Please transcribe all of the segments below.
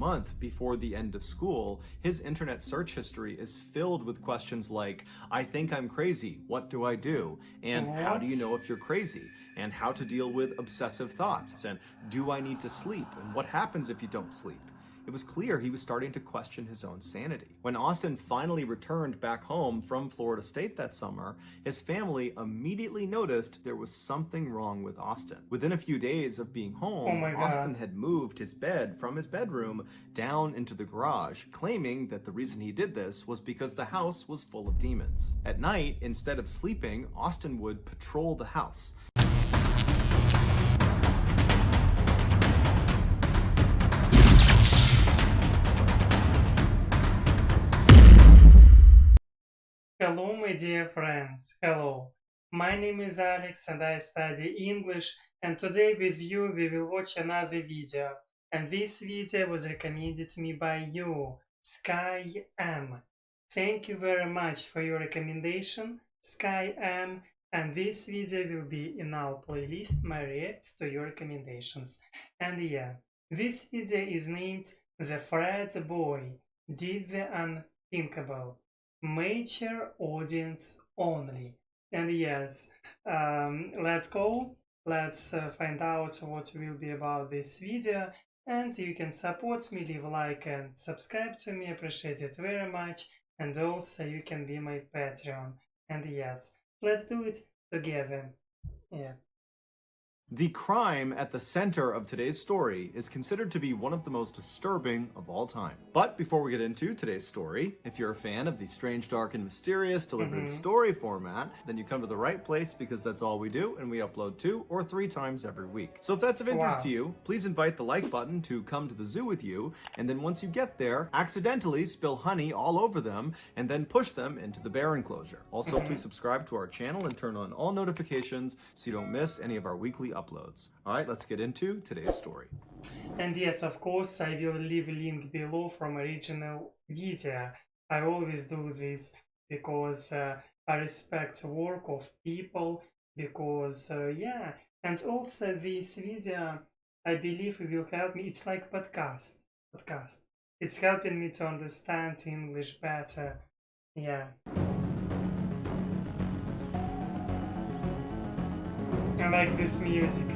month before the end of school, his internet search history is filled with questions like, I think I'm crazy, what do I do? And how do you What? know if you're crazy? And how to deal with obsessive thoughts? And do I need to sleep? And what happens if you don't sleep? It was clear he was starting to question his own sanity. When Austin finally returned back home from Florida State that summer, his family immediately noticed there was something wrong with Austin. Within a few days of being Oh home, my Austin God. had moved his bed from his bedroom down into the garage, claiming that the reason he did this was because the house was full of demons. At night, instead of sleeping, Austin would patrol the house. Hello, my dear friends. Hello. My name is Alex and I study English, and today with you we will watch another video. And this video was recommended to me by you, Sky M. Thank you very much for your recommendation, Sky M. And this video will be in our playlist, my reacts to your recommendations. And yeah, this video is named The Frat Boy Did the Unthinkable. Mature audience only. And yes, let's go. Let's find out what will be about this video. And you can support me, leave a like and subscribe to me. Appreciate it very much. And also you can be my Patreon. And yes, let's do it together. Yeah. The crime at the center of today's story is considered to be one of the most disturbing of all time. But before we get into today's story, if you're a fan of the strange, dark, and mysterious delivered in story format, then you come to the right place because that's all we do, and we upload 2 or 3 times every week. So if that's of interest to Wow. you, please invite the like button to come to the zoo with you, and then once you get there, accidentally spill honey all over them, and then push them into the bear enclosure. Also, please subscribe to our channel and turn on all notifications so you don't miss any of our weekly uploads. All right, let's get into today's story. And yes, of course, I will leave a link below from original video. I always do this because I respect the work of people, because yeah, and also this video, I believe it will help me. It's like podcast. It's helping me to understand English better. Yeah. I like this music.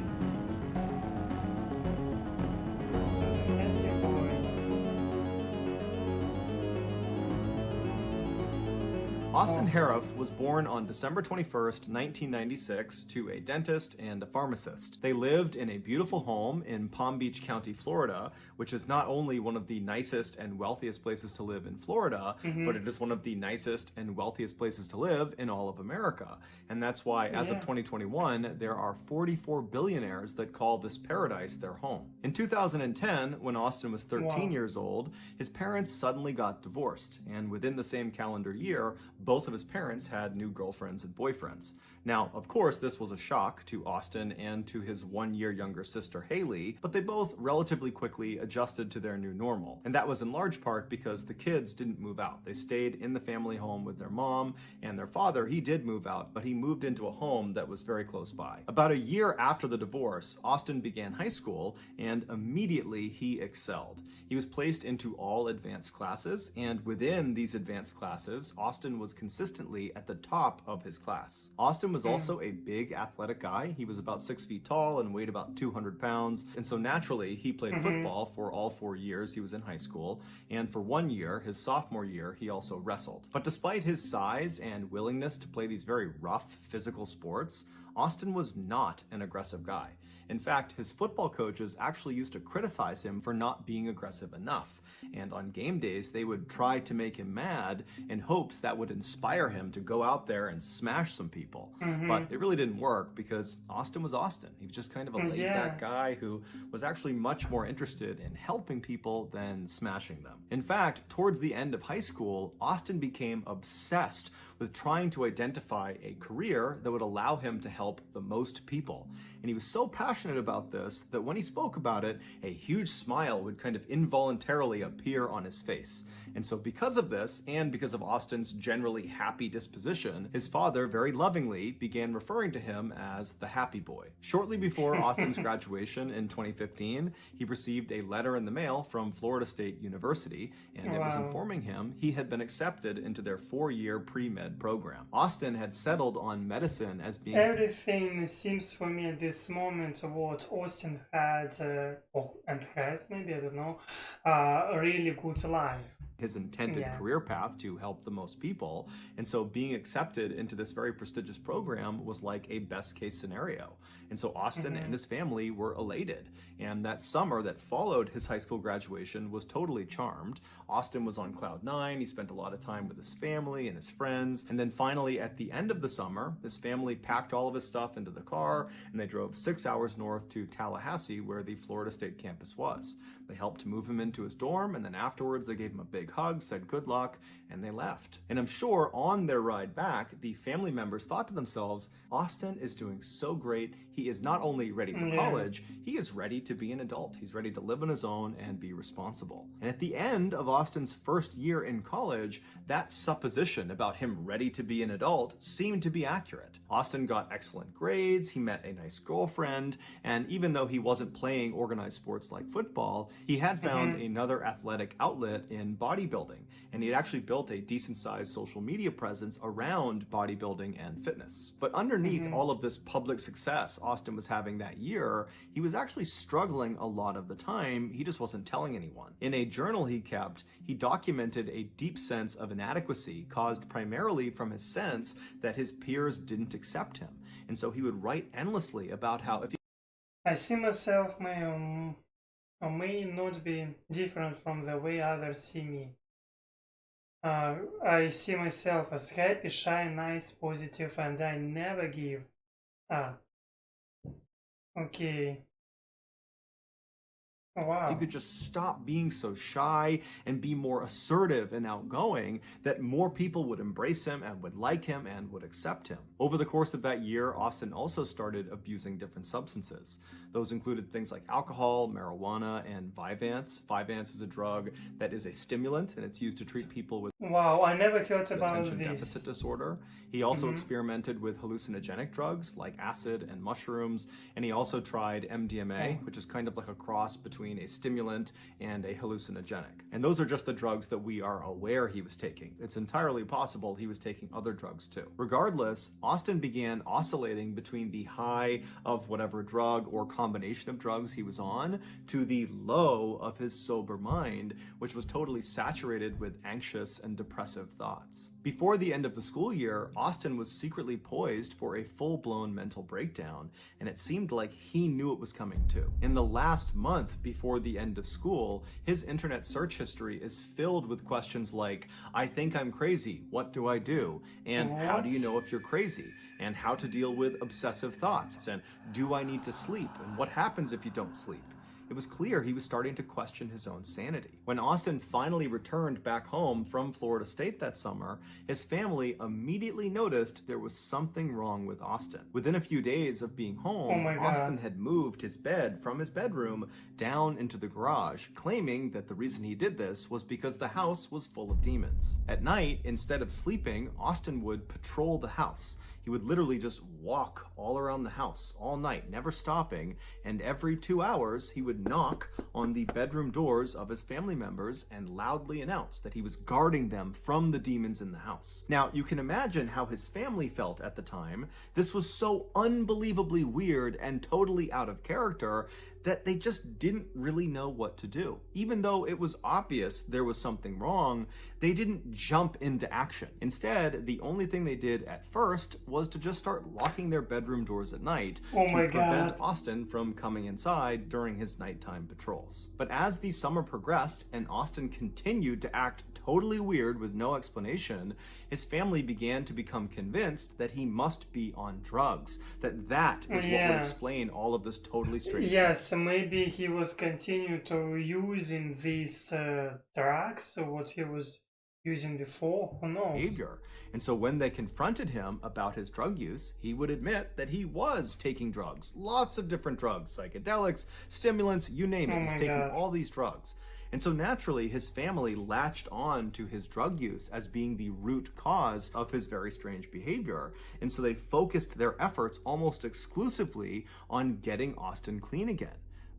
Austin Harroff was born on December 21st, 1996, to a dentist and a pharmacist. They lived in a beautiful home in Palm Beach County, Florida, which is not only one of the nicest and wealthiest places to live in Florida, but it is one of the nicest and wealthiest places to live in all of America. And that's why, as of 2021, there are 44 billionaires that call this paradise their home. In 2010, when Austin was 13 years old, his parents suddenly got divorced, and within the same calendar year, both of his parents had new girlfriends and boyfriends. Now, of course, this was a shock to Austin and to his 1 year younger sister Haley, but they both relatively quickly adjusted to their new normal. And that was in large part because the kids didn't move out. They stayed in the family home with their mom, and their father, he did move out, but he moved into a home that was very close by. About a year after the divorce, Austin began high school, and immediately he excelled. He was placed into all advanced classes, and within these advanced classes, Austin was consistently at the top of his class. Austin was also a big athletic guy. He was about 6 feet tall and weighed about 200 pounds. And so naturally, he played football for all 4 years he was in high school. And for 1 year, his sophomore year, he also wrestled. But despite his size and willingness to play these very rough physical sports, Austin was not an aggressive guy. In fact, his football coaches actually used to criticize him for not being aggressive enough. And on game days, they would try to make him mad in hopes that would inspire him to go out there and smash some people. But it really didn't work because Austin was Austin. He was just kind of a laid-back guy who was actually much more interested in helping people than smashing them. In fact, towards the end of high school, Austin became obsessed with trying to identify a career that would allow him to help the most people. And he was so passionate about this that when he spoke about it, a huge smile would kind of involuntarily appear on his face. And so because of this, and because of Austin's generally happy disposition, his father very lovingly began referring to him as the happy boy. Shortly before Austin's graduation in 2015, he received a letter in the mail from Florida State University, and it was Wow. informing him he had been accepted into their 4-year pre-med program. Austin had settled on medicine as being Everything seems for me at this moment what Austin had, and has, maybe, I don't know, a really good life. his intended Yeah. career path to help the most people. And so being accepted into this very prestigious program was like a best case scenario. And so Austin and his family were elated. And that summer that followed his high school graduation was totally charmed. Austin was on cloud nine. He spent a lot of time with his family and his friends. And then finally, at the end of the summer, his family packed all of his stuff into the car and they drove 6 hours north to Tallahassee, where the Florida State campus was. They helped move him into his dorm, and then afterwards they gave him a big hug, said good luck, and they left. And I'm sure on their ride back, the family members thought to themselves, Austin is doing so great. He is not only ready for college, he is ready to be an adult. He's ready to live on his own and be responsible. And at the end of Austin's first year in college, that supposition about him ready to be an adult seemed to be accurate. Austin got excellent grades, he met a nice girlfriend, and even though he wasn't playing organized sports like football, he had found another athletic outlet in bodybuilding, and he had actually built a decent-sized social media presence around bodybuilding and fitness. But underneath all of this public success Austin was having that year, he was actually struggling a lot of the time. He just wasn't telling anyone. In a journal he kept, he documented a deep sense of inadequacy caused primarily from his sense that his peers didn't accept him. And so he would write endlessly about how if he I see myself may not be different from the way others see me. I see myself as happy, shy, nice, positive, and I never give up. Okay. he Wow. could just stop being so shy and be more assertive and outgoing, that more people would embrace him and would like him and would accept him. Over the course of that year, Austin also started abusing different substances. Those included things like alcohol, marijuana, and Vyvanse. Vyvanse is a drug that is a stimulant, and it's used to treat people with Wow, I never heard about attention this. deficit disorder. He also experimented with hallucinogenic drugs like acid and mushrooms, and he also tried MDMA, which is kind of like a cross between a stimulant and a hallucinogenic. And those are just the drugs that we are aware he was taking. It's entirely possible he was taking other drugs too. Regardless, Austin began oscillating between the high of whatever drug or combination of drugs he was on to the low of his sober mind, which was totally saturated with anxious and depressive thoughts. Before the end of the school year, Austin was secretly poised for a full-blown mental breakdown, and it seemed like he knew it was coming too. In the last month before the end of school, his internet search history is filled with questions like, I think I'm crazy, what do I do? And how do you know if you're crazy? And how to deal with obsessive thoughts? And do I need to sleep? And what happens if you don't sleep? It was clear he was starting to question his own sanity. When Austin finally returned back home from Florida State that summer, his family immediately noticed there was something wrong with Austin. Within a few days of being home, Austin had moved his bed from his bedroom down into the garage, claiming that the reason he did this was because the house was full of demons. At night, instead of sleeping, Austin would patrol the house. He would literally just walk all around the house all night, never stopping, and every 2 hours he would knock on the bedroom doors of his family members and loudly announce that he was guarding them from the demons in the house. Now, you can imagine how his family felt at the time. This was so unbelievably weird and totally out of character that they just didn't really know what to do. Even though it was obvious there was something wrong, they didn't jump into action. Instead, the only thing they did at first was to just start locking their bedroom doors at night to prevent Austin from coming inside during his nighttime patrols. But as the summer progressed and Austin continued to act totally weird with no explanation, his family began to become convinced that he must be on drugs, that is what would explain all of this totally strange. Yes, maybe he was continuing to using these drugs, or what he was using before. Who knows? behavior. And so when they confronted him about his drug use, he would admit that he was taking drugs, lots of different drugs, psychedelics, stimulants, you name Oh it. He's my taking god. all these drugs. And so naturally, his family latched on to his drug use as being the root cause of his very strange behavior. And so they focused their efforts almost exclusively on getting Austin clean again.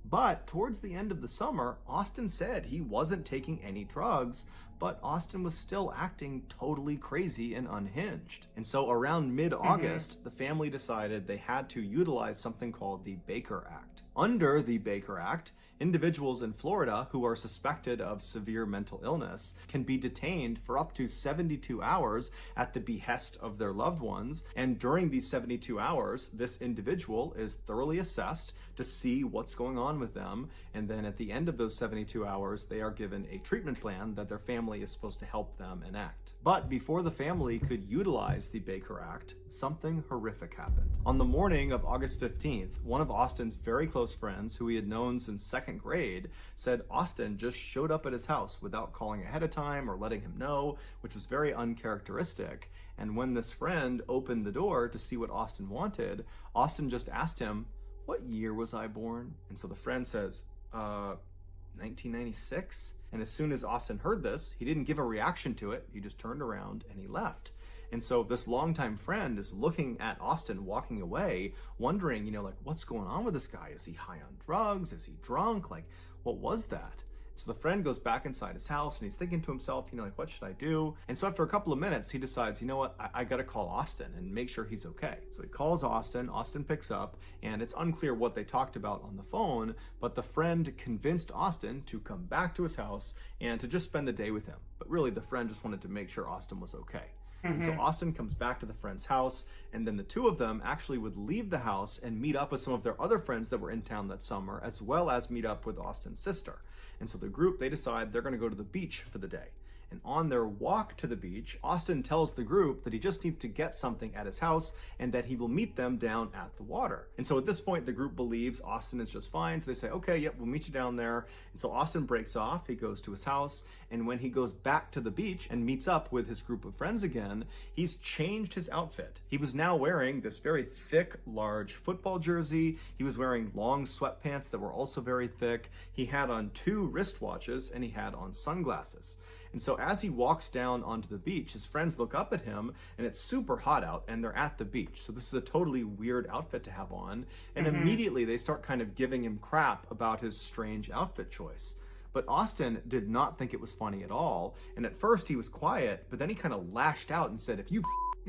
But towards the end of the summer, Austin said he wasn't taking any drugs, but Austin was still acting totally crazy and unhinged. And so around mid Mm-hmm. August, the family decided they had to utilize something called the Baker Act. Under the Baker Act, individuals in Florida who are suspected of severe mental illness can be detained for up to 72 hours at the behest of their loved ones. And during these 72 hours, this individual is thoroughly assessed to see what's going on with them. And then at the end of those 72 hours, they are given a treatment plan that their family is supposed to help them enact. But before the family could utilize the Baker Act, something horrific happened. On the morning of August 15th, one of Austin's very close friends, who he had known since second grade, said Austin just showed up at his house without calling ahead of time or letting him know, which was very uncharacteristic. And when this friend opened the door to see what Austin wanted, Austin just asked him, "What year was I born?" And so the friend says, 1996. And as soon as Austin heard this, he didn't give a reaction to it. He just turned around and he left. And so this longtime friend is looking at Austin walking away, wondering, like, what's going on with this guy? Is he high on drugs? Is he drunk? Like, what was that? So the friend goes back inside his house and he's thinking to himself, like, what should I do? And so after a couple of minutes, he decides, you know what, I got to call Austin and make sure he's okay. So he calls Austin, Austin picks up, and it's unclear what they talked about on the phone, but the friend convinced Austin to come back to his house and to just spend the day with him. But really, the friend just wanted to make sure Austin was okay. And so Mm-hmm. Austin comes back to the friend's house, and then the two of them actually would leave the house and meet up with some of their other friends that were in town that summer, as well as meet up with Austin's sister. And so the group, they decide they're going to go to the beach for the day. And on their walk to the beach, Austin tells the group that he just needs to get something at his house and that he will meet them down at the water. And so at this point, the group believes Austin is just fine. So they say, okay, yep, we'll meet you down there. And so Austin breaks off. He goes to his house. And when he goes back to the beach and meets up with his group of friends again, he's changed his outfit. He was now wearing this very thick, large football jersey. He was wearing long sweatpants that were also very thick. He had on 2 wristwatches and he had on sunglasses. And so as he walks down onto the beach, his friends look up at him, and it's super hot out, and they're at the beach. So this is a totally weird outfit to have on. And Mm-hmm. immediately they start kind of giving him crap about his strange outfit choice. But Austin did not think it was funny at all. And at first he was quiet, but then he kind of lashed out and said, "If you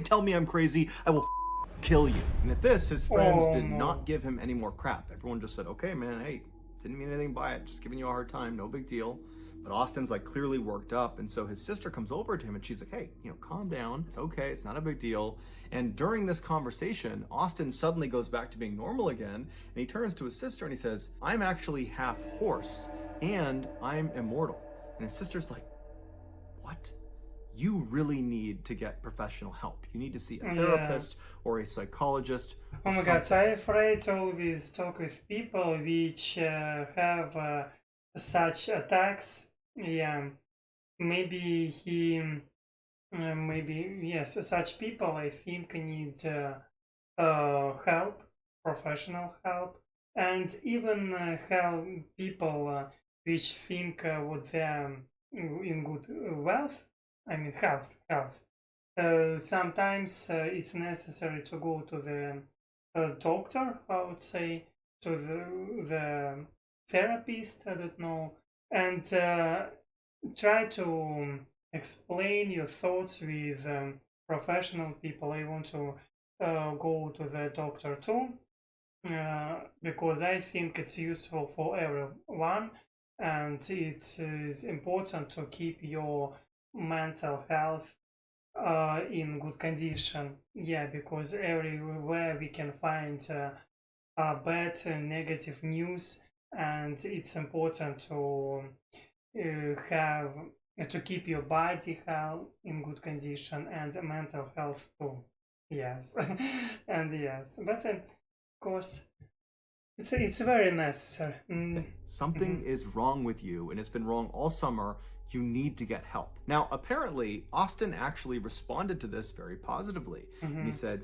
tell me I'm crazy, I will kill you." And at this, his friends Oh did no. not give him any more crap. Everyone just said, "Okay, man, hey, didn't mean anything by it. Just giving you a hard time. No big deal." But Austin's like clearly worked up. And so his sister comes over to him and she's like, "Hey, calm down. It's okay. It's not a big deal." And during this conversation, Austin suddenly goes back to being normal again. And he turns to his sister and he says, "I'm actually half horse and I'm immortal." And his sister's like, "What? You really need to get professional help. You need to see a Yeah. therapist or a psychologist Oh or my god, something." I afraid to always talk with people which have such attacks. Yeah, maybe maybe yes, such people I think need help, professional help, and even help people which think with them in good wealth. I mean health. Sometimes it's necessary to go to the doctor, I would say, to the therapist, I don't know, and try to explain your thoughts with professional people. I want to go to the doctor too, because I think it's useful for everyone, and it is important to keep your mental health in good condition. Yeah, because everywhere we can find bad and negative news, and it's important to have to keep your body health in good condition and mental health too. Yes, and yes, but of course It's very necessary. Something is wrong with you, and it's been wrong all summer. You need to get help. Now, apparently, Austin actually responded to this very positively. And he said,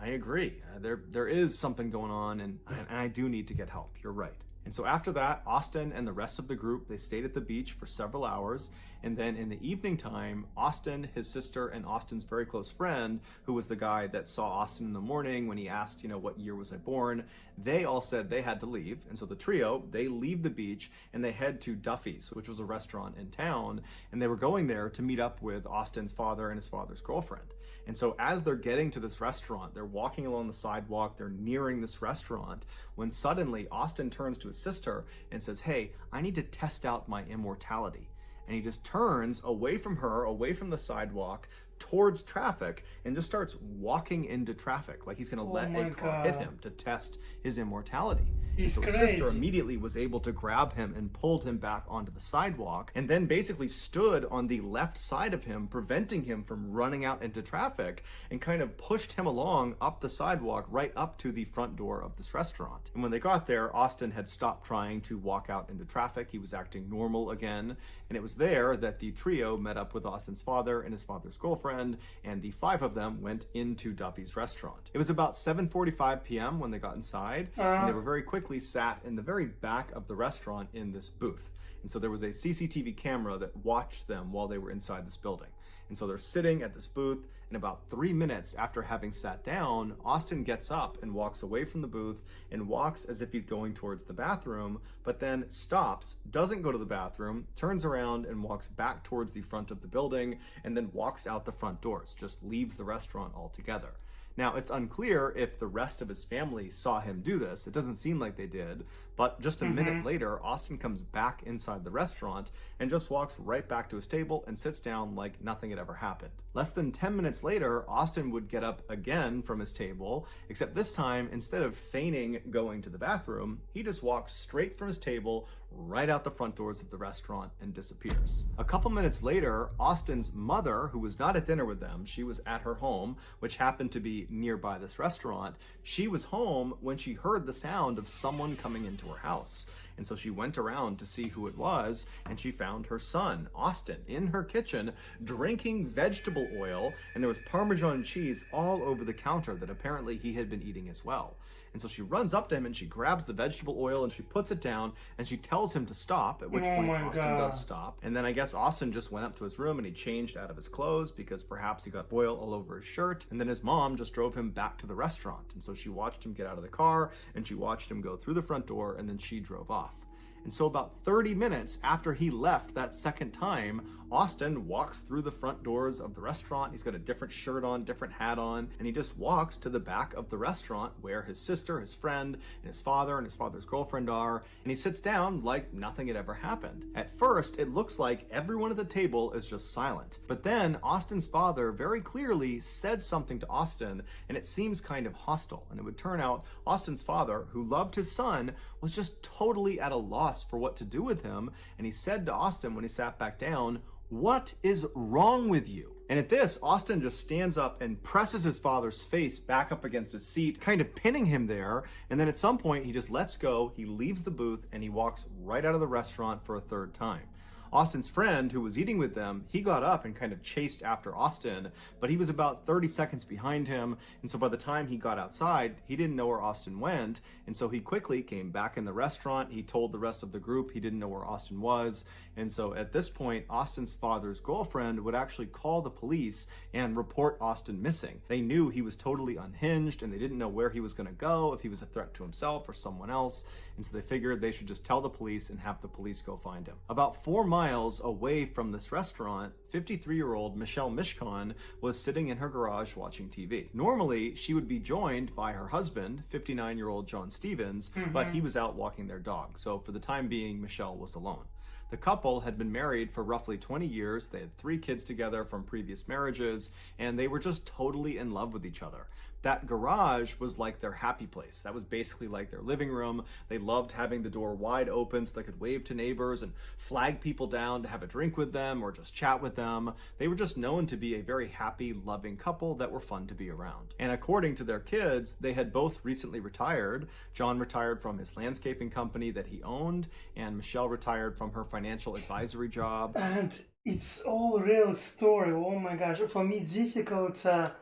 I agree. There is something going on, and I do need to get help. You're right. And so after that, Austin and the rest of the group, they stayed at the beach for several hours. And then in the evening time, Austin, his sister, and Austin's very close friend, who was the guy that saw Austin in the morning when he asked, what year was I born, they all said they had to leave. And so the trio, they leave the beach and they head to Duffy's, which was a restaurant in town. And they were going there to meet up with Austin's father and his father's girlfriend. And so as they're getting to this restaurant, they're walking along the sidewalk, they're nearing this restaurant, when suddenly Austin turns to his sister and says, "Hey, I need to test out my immortality." And he just turns away from her, away from the sidewalk, towards traffic, and just starts walking into traffic like he's going to let a car hit him to test his immortality. And so his sister immediately was able to grab him and pulled him back onto the sidewalk, and then basically stood on the left side of him, preventing him from running out into traffic, and kind of pushed him along up the sidewalk right up to the front door of this restaurant. And when they got there, Austin had stopped trying to walk out into traffic. He was acting normal again, and it was there that the trio met up with Austin's father and his father's girlfriend, and the five of them went into Duffy's restaurant. It was about 7:45 p.m. when they got inside, and they were very quickly sat in the very back of the restaurant in this booth. And so there was a CCTV camera that watched them while they were inside this building. And so they're sitting at this booth, and about 3 minutes after having sat down, Austin gets up and walks away from the booth and walks as if he's going towards the bathroom, but then stops, doesn't go to the bathroom, turns around and walks back towards the front of the building, and then walks out the front doors, just leaves the restaurant altogether. Now, it's unclear if the rest of his family saw him do this. It doesn't seem like they did, but just a minute later, Austin comes back inside the restaurant and just walks right back to his table and sits down like nothing had ever happened. Less than 10 minutes later, Austin would get up again from his table, except this time, instead of feigning going to the bathroom, he just walks straight from his table right out the front doors of the restaurant and disappears. A couple minutes later, Austin's mother, who was not at dinner with them, she was at her home, which happened to be nearby this restaurant, she was home when she heard the sound of someone coming into her house. And so she went around to see who it was, and she found her son, Austin, in her kitchen, drinking vegetable oil, and there was Parmesan cheese all over the counter that apparently he had been eating as well. And so she runs up to him and she grabs the vegetable oil and she puts it down and she tells him to stop, at which point Austin does stop. And then I guess Austin just went up to his room and he changed out of his clothes because perhaps he got oil all over his shirt. And then his mom just drove him back to the restaurant. And so she watched him get out of the car and she watched him go through the front door, and then she drove off. And so about 30 minutes after he left that second time, Austin walks through the front doors of the restaurant. He's got a different shirt on, different hat on, and he just walks to the back of the restaurant where his sister, his friend, and his father's girlfriend are, and he sits down like nothing had ever happened. At first, it looks like everyone at the table is just silent. But then Austin's father very clearly says something to Austin, and it seems kind of hostile. And it would turn out Austin's father, who loved his son, was just totally at a loss for what to do with him. And he said to Austin when he sat back down, "What is wrong with you?" And at this, Austin just stands up and presses his father's face back up against his seat, kind of pinning him there. And then at some point, he just lets go, he leaves the booth, and he walks right out of the restaurant for a third time. Austin's friend, who was eating with them, he got up and kind of chased after Austin, but he was about 30 seconds behind him, and so by the time he got outside, he didn't know where Austin went, and so he quickly came back in the restaurant. He told the rest of the group he didn't know where Austin was, and so at this point, Austin's father's girlfriend would actually call the police and report Austin missing. They knew he was totally unhinged, and they didn't know where he was going to go, if he was a threat to himself or someone else, and so they figured they should just tell the police and have the police go find him. About 4 miles away from this restaurant, 53-year-old Michelle Mishkon was sitting in her garage watching TV. Normally, she would be joined by her husband, 59-year-old John Stevens, but he was out walking their dog. So for the time being, Michelle was alone. The couple had been married for roughly 20 years. They had 3 kids together from previous marriages, and they were just totally in love with each other. that garage was like their happy place. That was basically like their living room. They loved having the door wide open so they could wave to neighbors and flag people down to have a drink with them or just chat with them. They were just known to be a very happy, loving couple that were fun to be around. And according to their kids, they had both recently retired. John retired from his landscaping company that he owned, and Michelle retired from her financial advisory job. And it's all real story. Oh my gosh, for me difficult to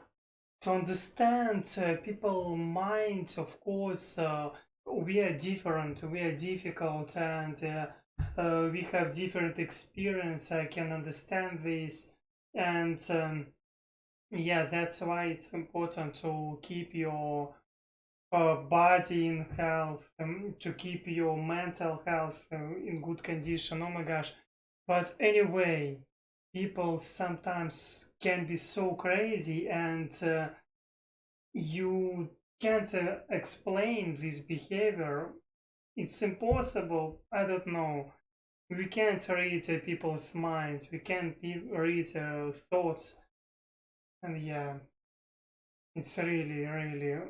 understand people mind. Of course, we are different, we are difficult, and we have different experience. I can understand this, and yeah, that's why it's important to keep your body in health, to keep your mental health in good condition. Oh my gosh. But anyway, people sometimes can be so crazy, and you can't explain this behavior. It's impossible. I don't know. We can't read people's minds. We can't read thoughts. And yeah, it's really, really.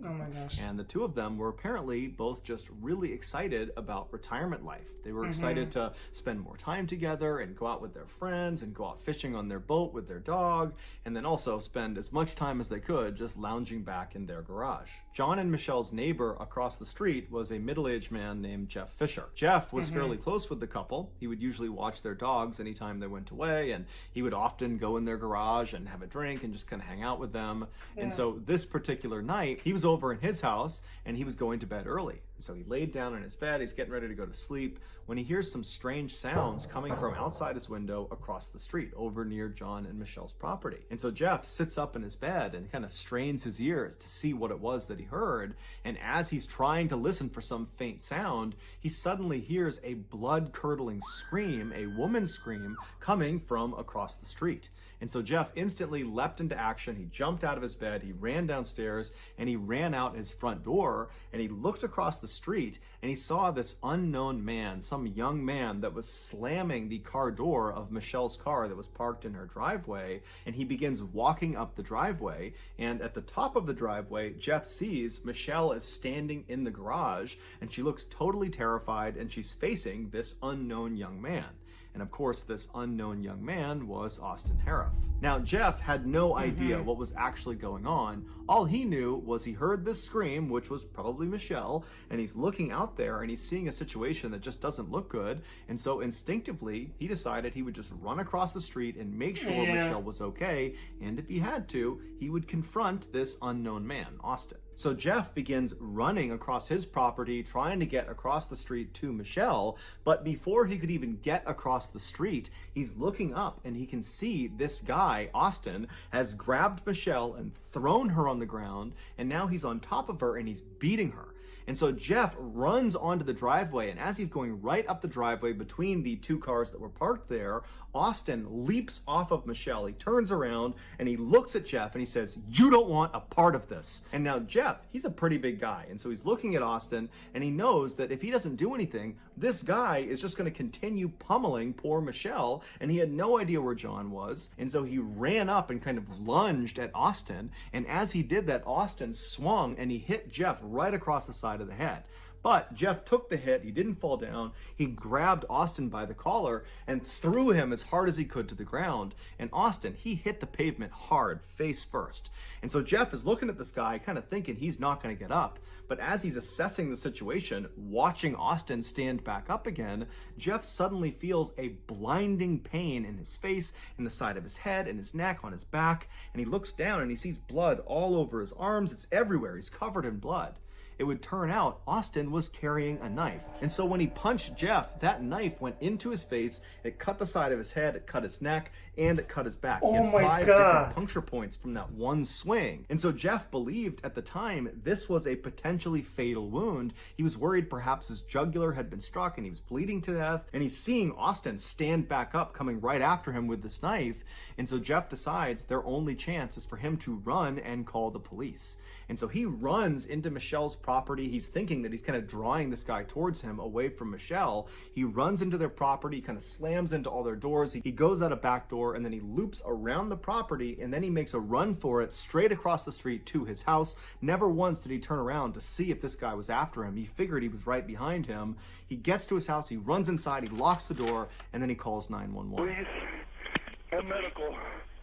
Oh my gosh. And the two of them were apparently both just really excited about retirement life. They were excited to spend more time together and go out with their friends and go out fishing on their boat with their dog, and then also spend as much time as they could just lounging back in their garage. John and Michelle's neighbor across the street was a middle-aged man named Jeff Fisher. Jeff was fairly close with the couple. He would usually watch their dogs anytime they went away, and he would often go in their garage and have a drink and just kind of hang out with them. Yeah. And so this particular night, he was over in his house and he was going to bed early. So he laid down in his bed, he's getting ready to go to sleep, when he hears some strange sounds coming from outside his window across the street over near John and Michelle's property. And so Jeff sits up in his bed and kind of strains his ears to see what it was that he heard. And as he's trying to listen for some faint sound, he suddenly hears a blood-curdling scream, a woman's scream, coming from across the street. And so Jeff instantly leapt into action. He jumped out of his bed, he ran downstairs, and he ran out his front door, and he looked across the street, and he saw this unknown man, some young man that was slamming the car door of Michelle's car that was parked in her driveway, and he begins walking up the driveway, and at the top of the driveway, Jeff sees Michelle is standing in the garage, and she looks totally terrified, and she's facing this unknown young man. And of course, this unknown young man was Austin Harif. Now, Jeff had no idea what was actually going on. All he knew was he heard this scream, which was probably Michelle, and he's looking out there and he's seeing a situation that just doesn't look good. And so instinctively, he decided he would just run across the street and make sure Michelle was okay. And if he had to, he would confront this unknown man, Austin. So Jeff begins running across his property, trying to get across the street to Michelle, but before he could even get across the street, he's looking up and he can see this guy, Austin, has grabbed Michelle and thrown her on the ground, and now he's on top of her and he's beating her. And so Jeff runs onto the driveway, and as he's going right up the driveway between the two cars that were parked there, Austin leaps off of Michelle. He turns around and he looks at Jeff and he says, "You don't want a part of this." And now Jeff, he's a pretty big guy, and so he's looking at Austin and he knows that if he doesn't do anything, this guy is just going to continue pummeling poor Michelle, and he had no idea where John was. And so he ran up and kind of lunged at Austin, and as he did that, Austin swung and he hit Jeff right across the side of the head. But Jeff took the hit, he didn't fall down, he grabbed Austin by the collar and threw him as hard as he could to the ground. And Austin, he hit the pavement hard, face first. And so Jeff is looking at this guy, kind of thinking he's not going to get up. But as he's assessing the situation, watching Austin stand back up again, Jeff suddenly feels a blinding pain in his face, in the side of his head, in his neck, on his back. And he looks down and he sees blood all over his arms. It's everywhere. He's covered in blood. It would turn out Austin was carrying a knife. And so when he punched Jeff, that knife went into his face, it cut the side of his head, it cut his neck, and it cut his back. He had 5 different puncture points from that one swing. And so Jeff believed at the time this was a potentially fatal wound. He was worried perhaps his jugular had been struck and he was bleeding to death. And he's seeing Austin stand back up, coming right after him with this knife. And so Jeff decides their only chance is for him to run and call the police. And so he runs into Michelle's property property. He's thinking that he's kind of drawing this guy towards him away from Michelle. He runs into their property, kind of slams into all their doors. He goes out a back door, and then he loops around the property, and then he makes a run for it straight across the street to his house. Never once did he turn around to see if this guy was after him. He figured he was right behind him. He gets to his house, he runs inside, he locks the door, and then he calls 911. Please, a medical.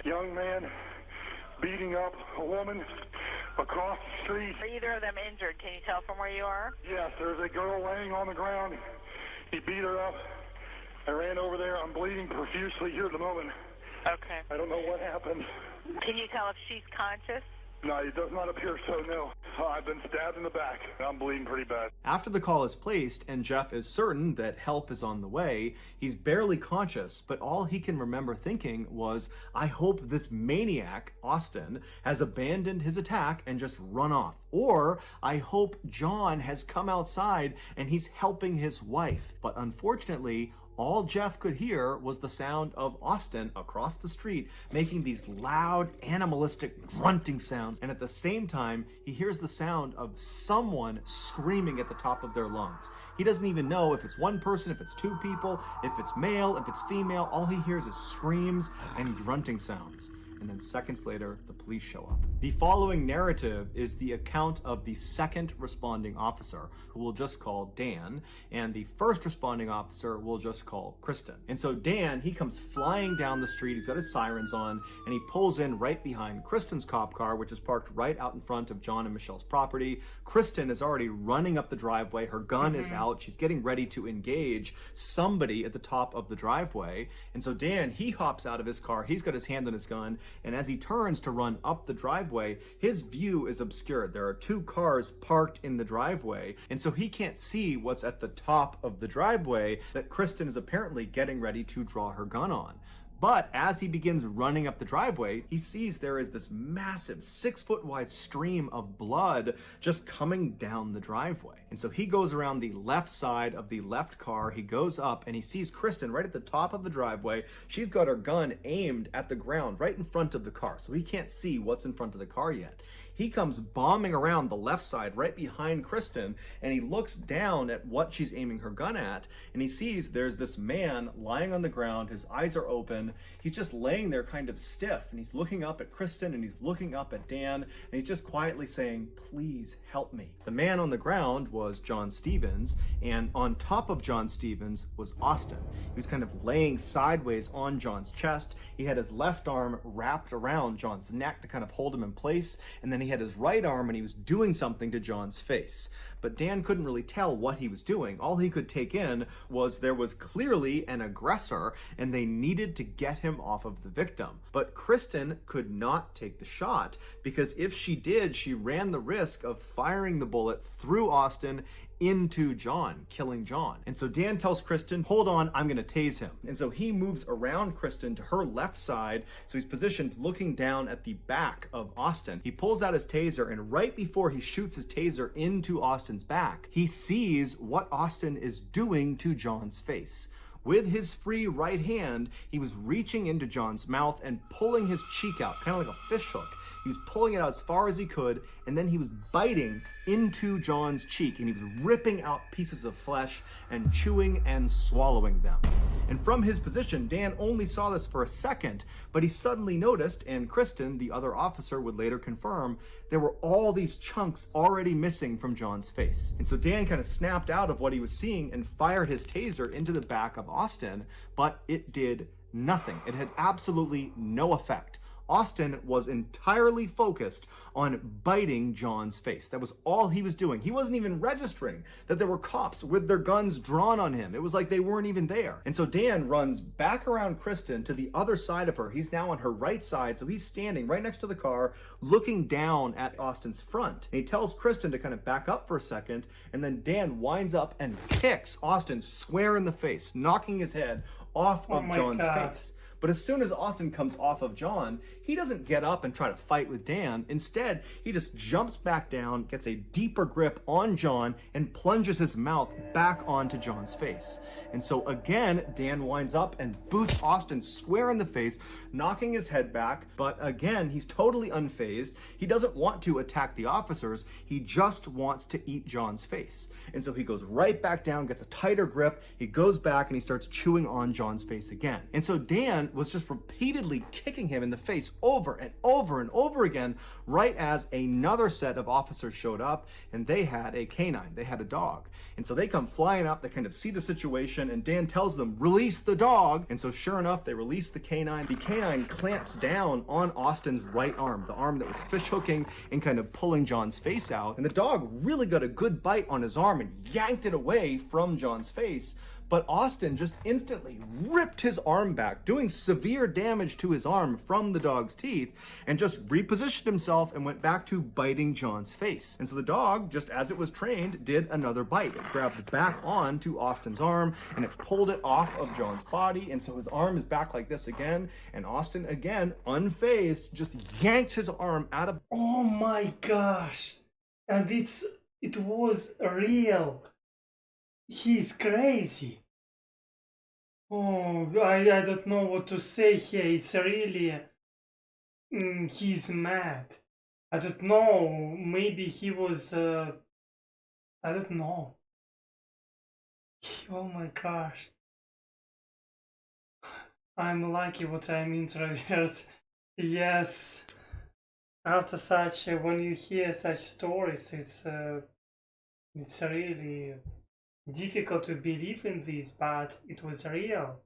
Young man beating up a woman across the street. Are either of them injured? Can you tell from where you are? Yes, there's a girl laying on the ground. He beat her up. I ran over there. I'm bleeding profusely here at the moment. Okay. I don't know what happened. Can you tell if she's conscious? No, it does not appear so, no. I've been stabbed in the back. I'm bleeding pretty bad. After the call is placed and Jeff is certain that help is on the way, he's barely conscious, but all he can remember thinking was, I hope this maniac, Austin, has abandoned his attack and just run off. Or I hope John has come outside and he's helping his wife. But unfortunately, all Jeff could hear was the sound of Austin across the street making these loud, animalistic grunting sounds. And at the same time, he hears the sound of someone screaming at the top of their lungs. He doesn't even know if it's one person, if it's two people, if it's male, if it's female. All he hears is screams and grunting sounds. And then seconds later, the police show up. The following narrative is the account of the second responding officer, who we'll just call Dan, and the first responding officer we'll just call Kristen. And so Dan, he comes flying down the street, he's got his sirens on, and he pulls in right behind Kristen's cop car, which is parked right out in front of John and Michelle's property. Kristen is already running up the driveway, her gun is out, she's getting ready to engage somebody at the top of the driveway. And so Dan, he hops out of his car, he's got his hand on his gun, and as he turns to run up the driveway, his view is obscured. There are two cars parked in the driveway, and so he can't see what's at the top of the driveway that Kristen is apparently getting ready to draw her gun on. But as he begins running up the driveway, he sees there is this massive 6-foot wide stream of blood just coming down the driveway. And so he goes around the left side of the left car, he goes up and he sees Kristen right at the top of the driveway. She's got her gun aimed at the ground right in front of the car, so he can't see what's in front of the car yet. He comes bombing around the left side right behind Kristen, and he looks down at what she's aiming her gun at, and he sees there's this man lying on the ground. His eyes are open. He's just laying there kind of stiff, and he's looking up at Kristen, and he's looking up at Dan, and he's just quietly saying, "Please help me." The man on the ground was John Stevens, and on top of John Stevens was Austin. He was kind of laying sideways on John's chest. He had his left arm wrapped around John's neck to kind of hold him in place, and then he had his right arm and he was doing something to John's face. But Dan couldn't really tell what he was doing. All he could take in was there was clearly an aggressor and they needed to get him off of the victim. But Kristen could not take the shot because if she did, she ran the risk of firing the bullet through Austin into John, killing John. And so Dan tells Kristen, hold on, I'm gonna tase him. And so he moves around Kristen to her left side, so he's positioned looking down at the back of Austin. He pulls out his taser, and right before he shoots his taser into Austin's back, he sees what Austin is doing to John's face. With his free right hand, he was reaching into John's mouth and pulling his cheek out, kind of like a fish hook. He was pulling it out as far as he could, and then he was biting into John's cheek, and he was ripping out pieces of flesh and chewing and swallowing them. And from his position, Dan only saw this for a second, but he suddenly noticed, and Kristen, the other officer, would later confirm, there were all these chunks already missing from John's face. And so Dan kind of snapped out of what he was seeing and fired his taser into the back of Austin, but it did nothing. It had absolutely no effect. Austin was entirely focused on biting John's face. That was all he was doing. He wasn't even registering that there were cops with their guns drawn on him. It was like they weren't even there. And so Dan runs back around Kristen to the other side of her. He's now on her right side, so he's standing right next to the car, looking down at Austin's front. And he tells Kristen to kind of back up for a second, and then Dan winds up and kicks Austin square in the face, knocking his head off of John's face. But as soon as Austin comes off of John, he doesn't get up and try to fight with Dan. Instead, he just jumps back down, gets a deeper grip on John, and plunges his mouth back onto John's face. And so again, Dan winds up and boots Austin square in the face, knocking his head back. But again, he's totally unfazed. He doesn't want to attack the officers. He just wants to eat John's face. And so he goes right back down, gets a tighter grip. He goes back and he starts chewing on John's face again. And so Dan was just repeatedly kicking him in the face over and over and over again, right as another set of officers showed up, and they had a canine, they had a dog. And so they come flying up, they kind of see the situation, and Dan tells them, release the dog. And so sure enough, they release the canine. The canine clamps down on Austin's right arm, the arm that was fish hooking and kind of pulling John's face out. And the dog really got a good bite on his arm and yanked it away from John's face. But Austin just instantly ripped his arm back, doing severe damage to his arm from the dog's teeth, and just repositioned himself and went back to biting John's face. And so the dog, just as it was trained, did another bite. It grabbed back onto Austin's arm and it pulled it off of John's body. And so his arm is back like this again. And Austin, again, unfazed, just yanked his arm out of... Oh my gosh. And it was real. He's crazy. Oh, I don't know what to say here. It's really... he's mad. I don't know. Maybe he was... I don't know. Oh my gosh. I'm lucky what I'm introvert. Yes. After such... when you hear such stories, it's really... difficult to believe in this, but it was real.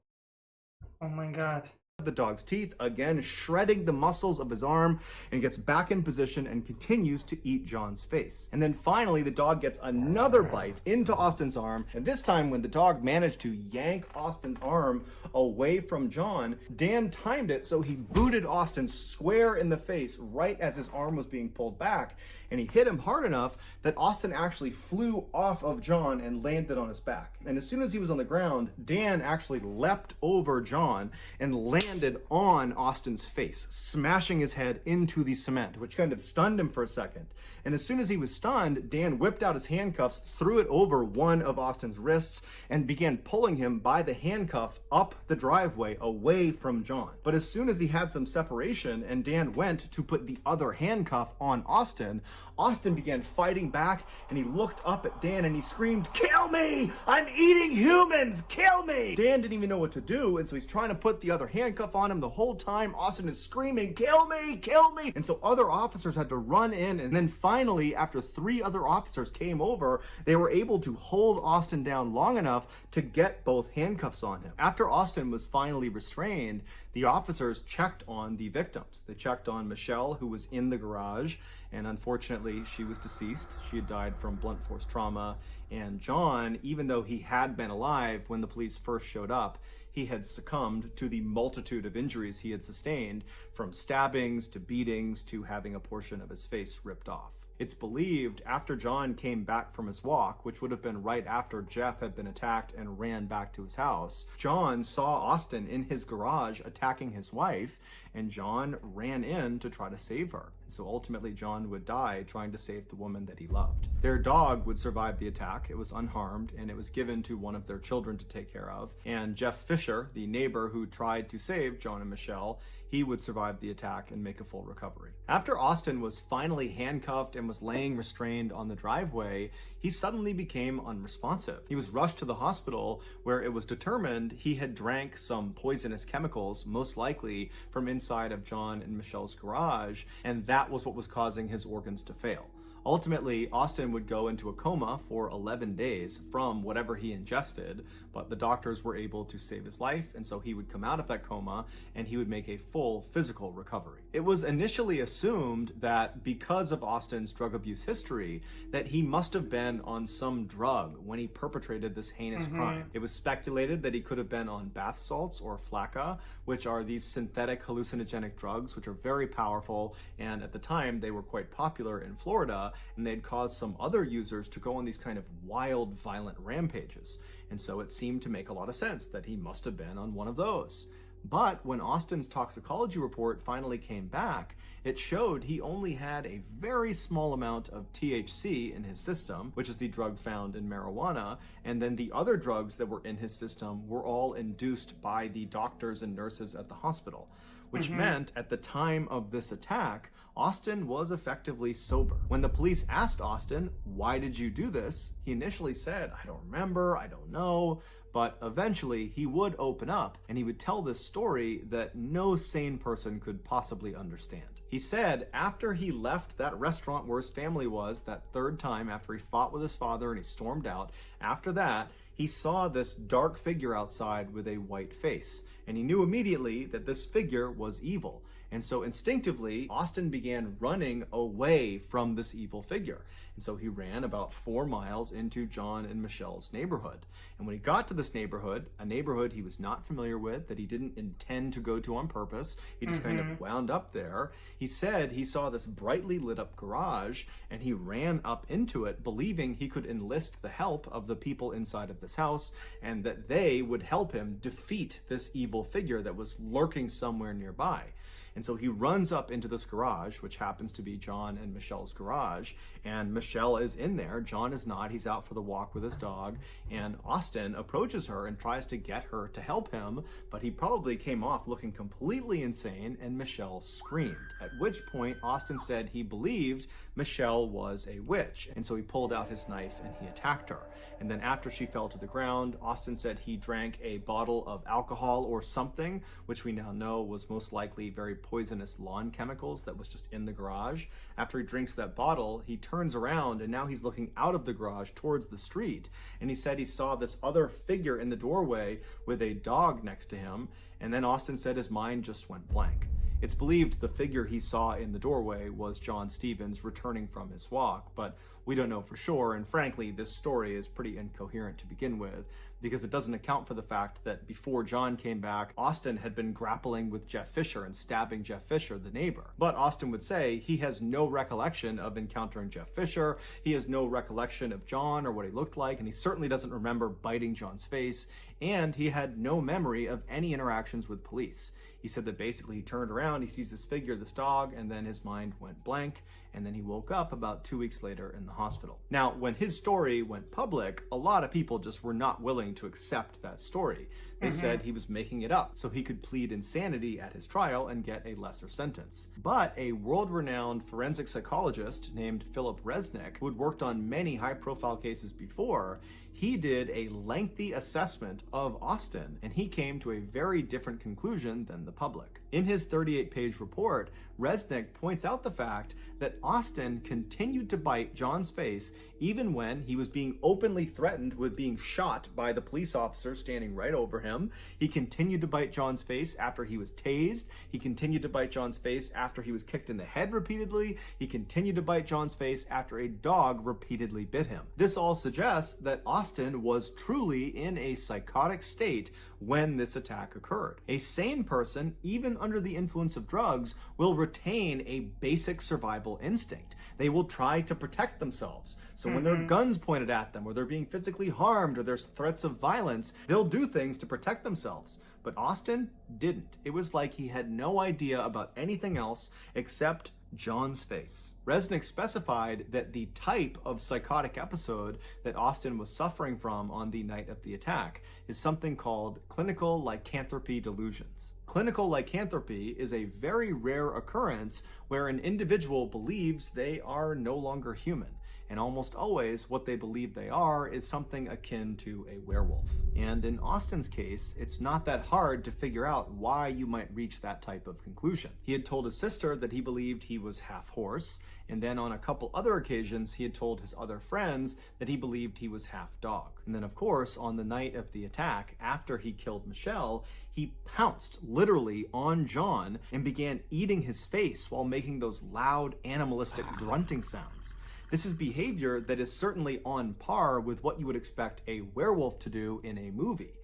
Oh my god. The dog's teeth, again shredding the muscles of his arm, and gets back in position and continues to eat John's face. And then finally the dog gets another bite into Austin's arm, and this time when the dog managed to yank Austin's arm away from John, Dan timed it so he booted Austin square in the face right as his arm was being pulled back, and he hit him hard enough that Austin actually flew off of John and landed on his back. And as soon as he was on the ground, Dan actually leapt over John and landed on Austin's face, smashing his head into the cement, which kind of stunned him for a second. And as soon as he was stunned, Dan whipped out his handcuffs, threw it over one of Austin's wrists, and began pulling him by the handcuff up the driveway away from John. But as soon as he had some separation and Dan went to put the other handcuff on Austin, Austin began fighting back, and he looked up at Dan and he screamed, "Kill me! I'm eating humans! Kill me!" Dan didn't even know what to do, and so he's trying to put the other handcuff on him. The whole time Austin is screaming, "Kill me! Kill me!" And so other officers had to run in, and then finally, after 3 other officers came over, they were able to hold Austin down long enough to get both handcuffs on him. After Austin was finally restrained, the officers checked on the victims. They checked on Michelle, who was in the garage, and unfortunately she was deceased. She had died from blunt force trauma. And John, even though he had been alive when the police first showed up, he had succumbed to the multitude of injuries he had sustained, from stabbings to beatings to having a portion of his face ripped off. It's believed after John came back from his walk, which would have been right after Jeff had been attacked and ran back to his house, John saw Austin in his garage attacking his wife, and John ran in to try to save her. So ultimately John would die trying to save the woman that he loved. Their dog would survive the attack. It was unharmed, and it was given to one of their children to take care of. And Jeff Fisher, the neighbor who tried to save John and Michelle, he would survive the attack and make a full recovery. After Austin was finally handcuffed and was laying restrained on the driveway, he suddenly became unresponsive. He was rushed to the hospital, where it was determined he had drank some poisonous chemicals, most likely from inside of John and Michelle's garage, and that was what was causing his organs to fail. Ultimately, Austin would go into a coma for 11 days from whatever he ingested, but the doctors were able to save his life, and so he would come out of that coma and he would make a full physical recovery. It was initially assumed that because of Austin's drug abuse history, that he must have been on some drug when he perpetrated this heinous crime. It was speculated that he could have been on bath salts or flakka, which are these synthetic hallucinogenic drugs, which are very powerful, and at the time they were quite popular in Florida, and they'd caused some other users to go on these kind of wild, violent rampages. And so it seemed to make a lot of sense that he must have been on one of those. But when Austin's toxicology report finally came back, it showed he only had a very small amount of THC in his system, which is the drug found in marijuana, and then the other drugs that were in his system were all induced by the doctors and nurses at the hospital, which meant at the time of this attack, Austin was effectively sober. When the police asked Austin, "Why did you do this?" he initially said, "I don't remember, I don't know." But eventually he would open up and he would tell this story that no sane person could possibly understand. He said after he left that restaurant where his family was that third time after he fought with his father and he stormed out, after that, he saw this dark figure outside with a white face. And he knew immediately that this figure was evil. And so instinctively, Austin began running away from this evil figure. And so he ran about 4 miles into John and Michelle's neighborhood. And when he got to this neighborhood, a neighborhood he was not familiar with, that he didn't intend to go to on purpose, he just kind of wound up there. He said he saw this brightly lit up garage and he ran up into it, believing he could enlist the help of the people inside of this house and that they would help him defeat this evil figure that was lurking somewhere nearby. And so he runs up into this garage, which happens to be John and Michelle's garage, and Michelle is in there. John is not. He's out for the walk with his dog, and Austin approaches her and tries to get her to help him, but he probably came off looking completely insane, and Michelle screamed. At which point, Austin said he believed Michelle was a witch, and so he pulled out his knife and he attacked her. And then after she fell to the ground, Austin said he drank a bottle of alcohol or something, which we now know was most likely very poisonous lawn chemicals that was just in the garage. After he drinks that bottle, he turns around and now he's looking out of the garage towards the street. And he said he saw this other figure in the doorway with a dog next to him. And then Austin said his mind just went blank. It's believed the figure he saw in the doorway was John Stevens returning from his walk, but we don't know for sure, and frankly, this story is pretty incoherent to begin with, because it doesn't account for the fact that before John came back, Austin had been grappling with Jeff Fisher and stabbing Jeff Fisher, the neighbor. But Austin would say he has no recollection of encountering Jeff Fisher, he has no recollection of John or what he looked like, and he certainly doesn't remember biting John's face, and he had no memory of any interactions with police. He said that basically he turned around, he sees this figure, this dog, and then his mind went blank, and then he woke up about 2 weeks later in the hospital. Now, when his story went public, a lot of people just were not willing to accept that story. They said he was making it up so he could plead insanity at his trial and get a lesser sentence. But a world-renowned forensic psychologist named Philip Resnick, who had worked on many high-profile cases before, he did a lengthy assessment of Austin, and he came to a very different conclusion than the public. In his 38-page report, Resnick points out the fact that Austin continued to bite John's face even when he was being openly threatened with being shot by the police officer standing right over him. He continued to bite John's face after he was tased. He continued to bite John's face after he was kicked in the head repeatedly. He continued to bite John's face after a dog repeatedly bit him. This all suggests that Austin was truly in a psychotic state when this attack occurred. A sane person, even under the influence of drugs, will retain a basic survival instinct. They will try to protect themselves. So when there are guns pointed at them, or they're being physically harmed, or there's threats of violence, they'll do things to protect themselves. But Austin didn't. It was like he had no idea about anything else except John's face. Resnick specified that the type of psychotic episode that Austin was suffering from on the night of the attack is something called clinical lycanthropy delusions. Clinical lycanthropy is a very rare occurrence where an individual believes they are no longer human. And almost always what they believe they are is something akin to a werewolf. And in Austin's case, it's not that hard to figure out why you might reach that type of conclusion. He had told his sister that he believed he was half horse, and then on a couple other occasions he had told his other friends that he believed he was half dog. And then of course, on the night of the attack, after he killed Michelle, he pounced literally on John and began eating his face while making those loud animalistic grunting sounds. This is behavior that is certainly on par with what you would expect a werewolf to do in a movie.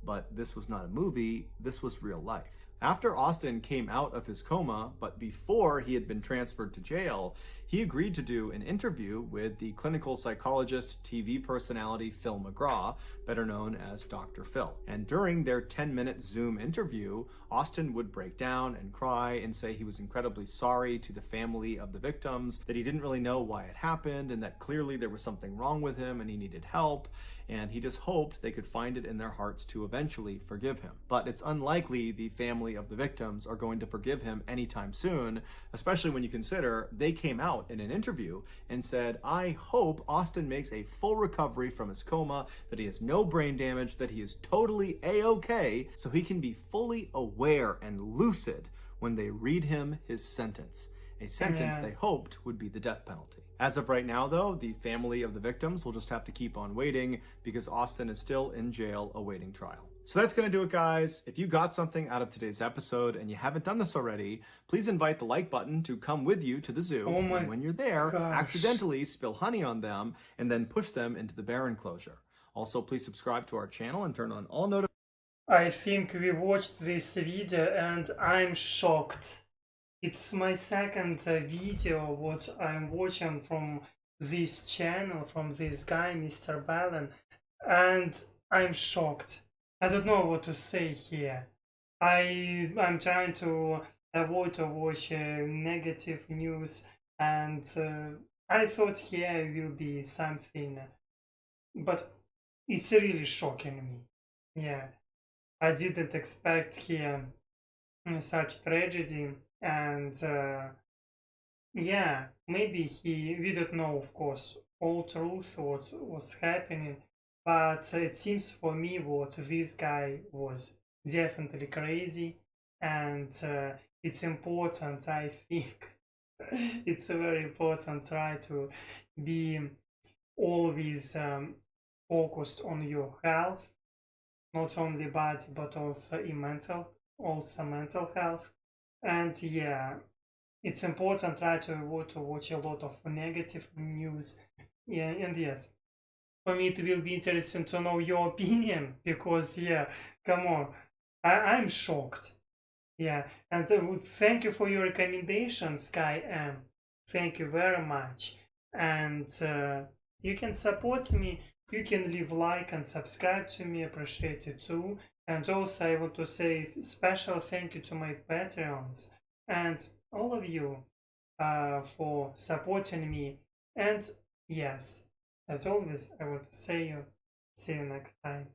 But this was not a movie, this was real life. After Austin came out of his coma, but before he had been transferred to jail, he agreed to do an interview with the clinical psychologist, TV personality Phil McGraw, better known as Dr. Phil. And during their 10-minute Zoom interview, Austin would break down and cry and say he was incredibly sorry to the family of the victims, that he didn't really know why it happened, and that clearly there was something wrong with him and he needed help, and he just hoped they could find it in their hearts to eventually forgive him. But it's unlikely the family of the victims are going to forgive him anytime soon, especially when you consider they came out in an interview and said, "I hope Austin makes a full recovery from his coma, that he has no brain damage, that he is totally A-okay, so he can be fully aware and lucid when they read him his sentence." A sentence they hoped would be the death penalty. As of right now, though, the family of the victims will just have to keep on waiting because Austin is still in jail awaiting trial. So that's going to do it, guys. If you got something out of today's episode and you haven't done this already, please invite the like button to come with you to the zoo. And when you're there, accidentally spill honey on them and then push them into the bear enclosure. Also, please subscribe to our channel and turn on all notifications. I think we watched this video and I'm shocked. It's my second video what I'm watching from this channel, from this guy, Mr. Ballen, and I'm shocked. I don't know what to say here. I'm trying to avoid to watch negative news, and I thought here will be something, but it's really shocking me. Yeah, I didn't expect here such tragedy. And yeah, maybe we don't know, of course, all truth what was happening, but it seems for me what this guy was definitely crazy, and it's important, I think. It's very important try to be always focused on your health, not only body but also mental health. And yeah, it's important try to watch a lot of negative news. Yeah, and yes, for me it will be interesting to know your opinion, because yeah, come on, I'm shocked. Yeah, and thank you for your recommendations, Sky M. Thank you very much. And you can support me, you can leave like and subscribe to me, appreciate it too. And also I want to say special thank you to my Patreons and all of you for supporting me. And yes, as always, I want to say see you next time.